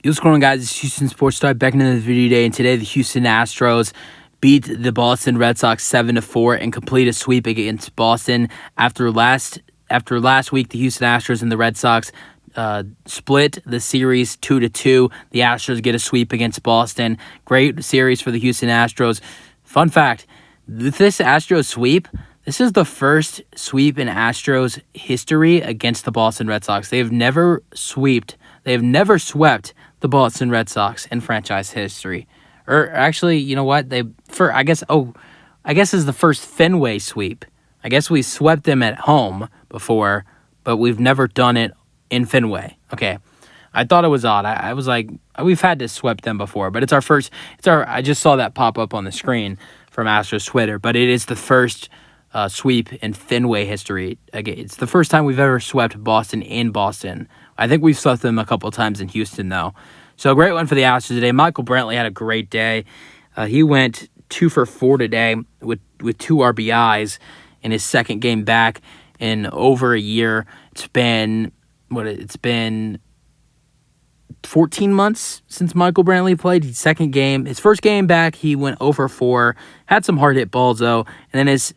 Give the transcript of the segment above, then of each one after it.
What's going on, guys? It's Houston Sports Star back into the video today, and today the Houston Astros beat the Boston Red Sox 7-4 and complete a sweep against Boston. After last week, the Houston Astros and the Red Sox split the series 2-2. The Astros get a sweep against Boston. Great series for the Houston Astros. Fun fact, this Astros sweep, this is the first sweep in Astros history against the Boston Red Sox. They have never swept the Boston Red Sox in franchise history. Or actually, you know what? I guess this is the first Fenway sweep. I guess we swept them at home before, but we've never done it in Fenway. Okay. I thought it was odd. I was like, we've had to sweep them before, but it's our first. I just saw that pop up on the screen from Astros Twitter, but it is the first sweep in Fenway history. Again, it's the first time we've ever swept Boston in Boston. I think we've swept them a couple of times in Houston, though. So a great one for the Astros today. Michael Brantley had a great day. He went 2 for 4 today with 2 RBIs in his second game back in over a year. It's been 14 months since Michael Brantley played. His first game back, he went 0 for 4. Had some hard hit balls though, and then his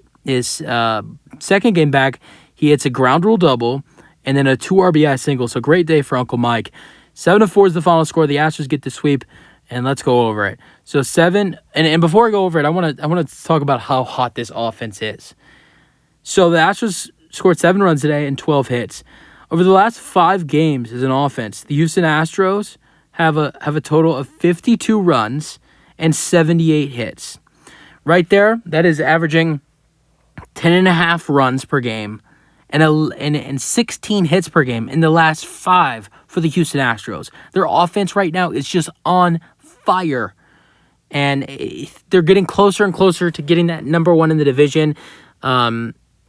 second game back, he hits a ground rule double and then a 2 RBI single. So great day for Uncle Mike. 7-4 is the final score. The Astros get the sweep, and let's go over it. So 7, and before I go over it, I want to talk about how hot this offense is. So the Astros scored 7 runs today and 12 hits. Over the last 5 games as an offense, the Houston Astros have a total of 52 runs and 78 hits. Right there, that is averaging 10.5 runs per game and 16 hits per game in the last 5 for the Houston Astros. Their offense right now is just on fire, and they're getting closer and closer to getting that number 1 in the division.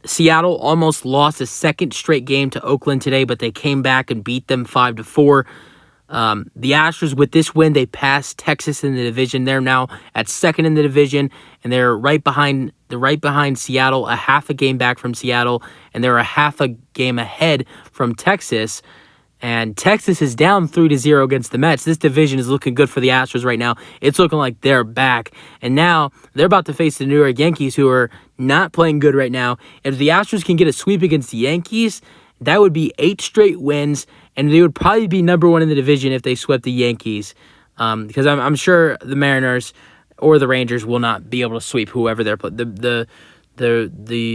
Seattle almost lost a second straight game to Oakland today, but they came back and beat them 5-4. The Astros, with this win, they passed Texas in the division. They're now at second in the division, and they're right behind Seattle, a half a game back from Seattle, and they're a half a game ahead from Texas. And Texas is down 3-0 against the Mets. This division is looking good for the Astros right now. It's looking like they're back. And now they're about to face the New York Yankees, who are not playing good right now. If the Astros can get a sweep against the Yankees, that would be 8 straight wins, and they would probably be number 1 in the division if they swept the Yankees. Because I'm sure the Mariners or the Rangers will not be able to sweep whoever they're playing. The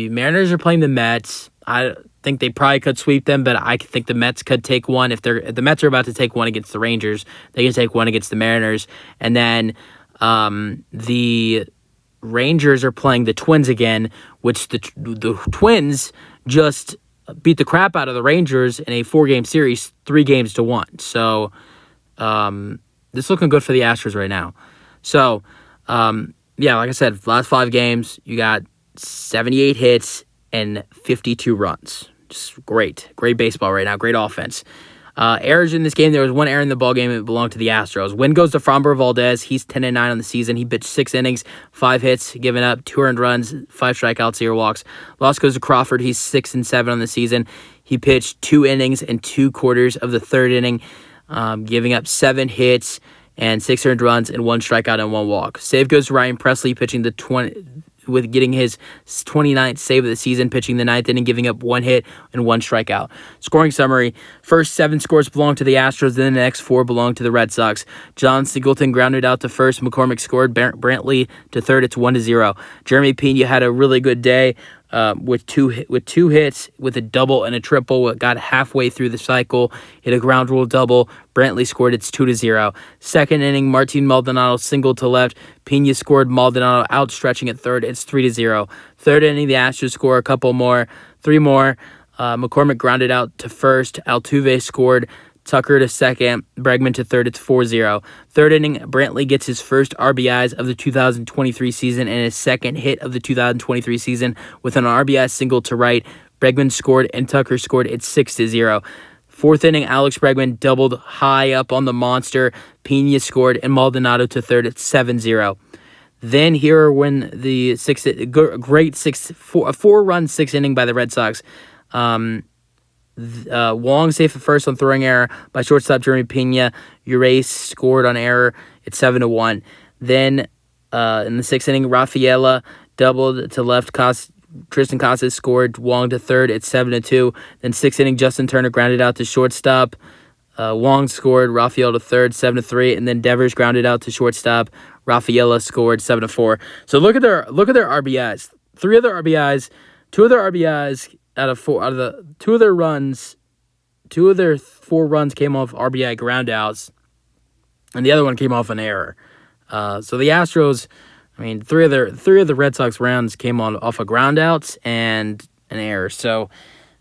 Mariners are playing the Mets. I think they probably could sweep them, but I think the Mets could take one. If the Mets are about to take one against the Rangers, they can take one against the Mariners. And then the Rangers are playing the Twins again, which the Twins just beat the crap out of the Rangers in a 4-game series, 3-1. So this is looking good for the Astros right now. So, like I said, last 5 games, you got 78 hits and 52 runs. Just great baseball right now. Great offense. Errors in this game. There was 1 error in the ball game. It belonged to the Astros. Win goes to Framber Valdez. He's 10-9 on the season. He pitched 6 innings, 5 hits, given up 2 earned runs, 5 strikeouts, 0 walks. Loss goes to Crawford. He's 6-7 on the season. He pitched 2 innings and 2 quarters of the 3rd inning, giving up 7 hits and 6 earned runs and 1 strikeout and 1 walk. Save goes to Ryan Presley, pitching with getting his 29th save of the season, pitching the 9th inning, giving up 1 hit and 1 strikeout. Scoring summary: first 7 scores belong to the Astros, then the next 4 belong to the Red Sox. John Singleton grounded out to first. McCormick scored. Brantley to third. It's 1-0. Jeremy Pena had a really good day with two hits, with a double and a triple. Got halfway through the cycle, hit a ground rule double. Brantley scored. It's 2-0. Second inning, Martin Maldonado singled to left. Pena scored. Maldonado outstretching at third. It's 3-0. Third inning, the Astros score a couple more, 3 more. McCormick grounded out to first. Altuve scored. Tucker to second. Bregman to third. It's 4-0. Third inning, Brantley gets his first RBIs of the 2023 season and his second hit of the 2023 season with an RBI single to right. Bregman scored and Tucker scored. It's 6-0. Fourth inning, Alex Bregman doubled high up on the monster. Pena scored and Maldonado to third. It's 7-0. Then here when the 4-run 6th inning by the Red Sox. Wong safe at first on throwing error by shortstop Jeremy Pena. Urias scored on error. It's 7-1. Then in the sixth inning, Rafaela doubled to left. Tristan Casas scored Wong to third. It's 7-2. Then sixth inning, Justin Turner grounded out to shortstop. Wong scored Rafaela to third, 7-3, and then Devers grounded out to shortstop. Rafaela scored 7-4. So look at their RBIs. Two of their RBIs out of their 4 runs came off RBI groundouts, and the other one came off an error. So the Astros, I mean, three of the Red Sox runs came off of groundouts and an error. So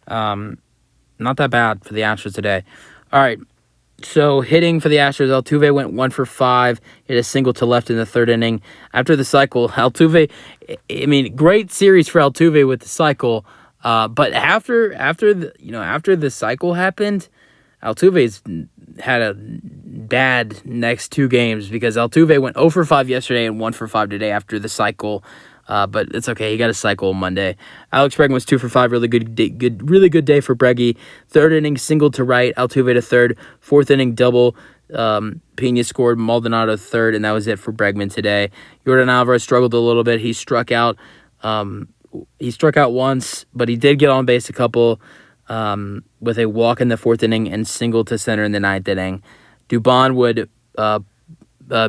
not that bad for the Astros today. All right. So hitting for the Astros, Altuve went 1 for 5. Hit a single to left in the third inning. After the cycle, Altuve, I mean, great series for Altuve with the cycle. But after the cycle happened, Altuve's had a bad next 2 games because Altuve went 0 for 5 yesterday and 1 for 5 today after the cycle. But it's okay. He got a cycle on Monday. Alex Bregman was 2 for 5. Really good day for Breggy. Third inning, single to right. Altuve to third. Fourth inning, double. Pena scored. Maldonado third, and that was it for Bregman today. Yordan Alvarez struggled a little bit. He struck out. He struck out once, but he did get on base a couple with a walk in the fourth inning and single to center in the ninth inning. Dubon would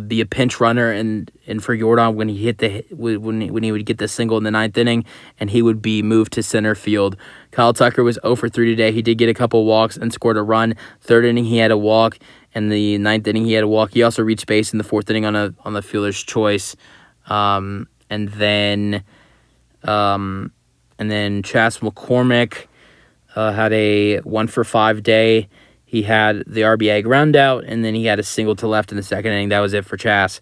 be a pinch runner and for Yordan when he would get the single in the ninth inning, and he would be moved to center field. Kyle Tucker was 0 for 3 today. He did get a couple walks and scored a run. Third inning he had a walk, and the ninth inning he had a walk. He also reached base in the fourth inning on the fielder's choice. And then Chas McCormick had a 1 for 5 day. He had the RBI ground out, and then he had a single to left in the second inning. That was it for Chas.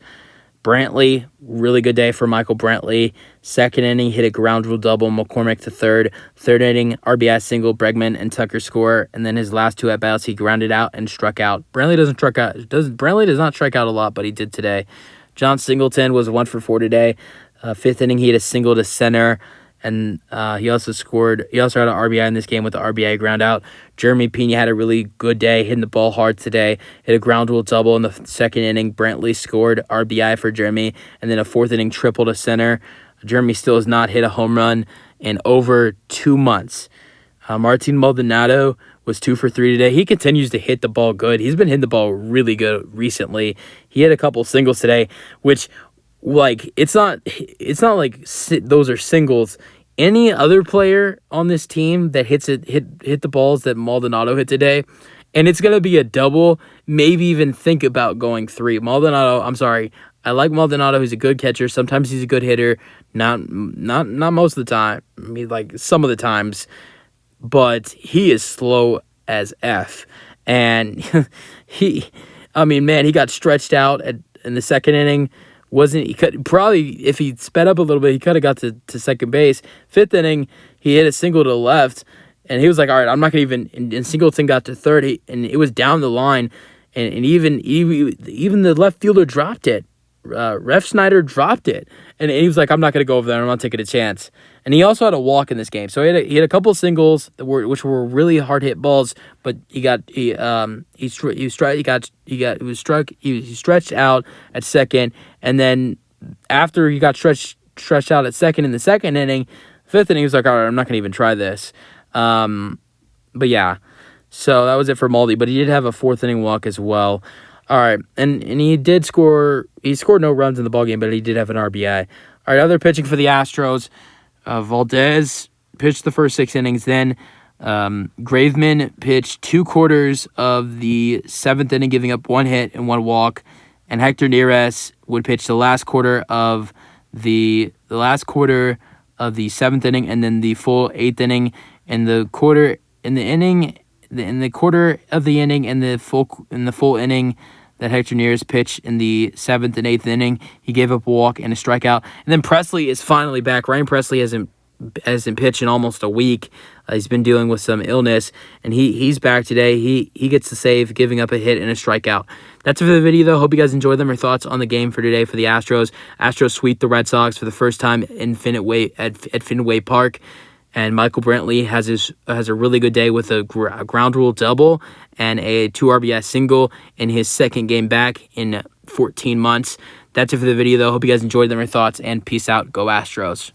Brantley, really good day for Michael Brantley. Second inning, hit a ground rule double. McCormick to third. Third inning, RBI single. Bregman and Tucker score, and then his last 2 at bats, he grounded out and struck out. Brantley does not strike out a lot, but he did today. John Singleton was 1 for 4 today. Fifth inning, he hit a single to center. And he also had an RBI in this game with the RBI ground out. Jeremy Pena had a really good day, hitting the ball hard today. Hit a ground rule double in the second inning. Brantley scored RBI for Jeremy. And then a fourth inning triple to center. Jeremy still has not hit a home run in over 2 months. Martin Maldonado was 2 for 3 today. He continues to hit the ball good. He's been hitting the ball really good recently. He hit a couple singles today, which... it's not like those are singles. Any other player on this team that hit the balls that Maldonado hit today, and it's gonna be a double, maybe even think about going 3. Maldonado, I'm sorry, I like Maldonado. He's a good catcher. Sometimes he's a good hitter. Not most of the time. I mean, like some of the times, but he is slow as F, and he got stretched out in the second inning. He could probably, if he sped up a little bit, he could have got to second base. Fifth inning, he hit a single to the left, and he was like, all right, I'm not going to even, and Singleton got to third, and it was down the line, and even the left fielder dropped it. Ref Snyder dropped it, and he was like, I'm not going to go over there, I'm not taking a chance. And he also had a walk in this game, so he had a couple singles which were really hard hit balls, but he was stretched out at second, and then after he got stretched out at second in the second inning, fifth inning, he was like, all right, I'm not going to even try this. But yeah, so that was it for Maldi, but he did have a fourth inning walk as well. All right, and he did score. He scored no runs in the ballgame, but he did have an RBI. All right, other pitching for the Astros. Valdez pitched the first 6 innings. Then Graveman pitched 2 quarters of the 7th inning, giving up 1 hit and 1 walk. And Hector Neris would pitch the last quarter of the 7th inning, and then the full 8th inning, and the quarter of the inning, and the full inning that Hector Neris pitched in the 7th and 8th inning. He gave up a walk and a strikeout. And then Presley is finally back. Ryan Presley hasn't pitched in almost a week. He's been dealing with some illness, and he's back today. He gets the save, giving up a hit and a strikeout. That's it for the video, though. Hope you guys enjoyed them. Your thoughts on the game for today for the Astros. Astros sweep the Red Sox for the first time in Fenway Park. And Michael Brantley has a really good day with a ground rule double and a 2 RBI single in his second game back in 14 months. That's it for the video, though. Hope you guys enjoyed them, your thoughts, and peace out. Go Astros.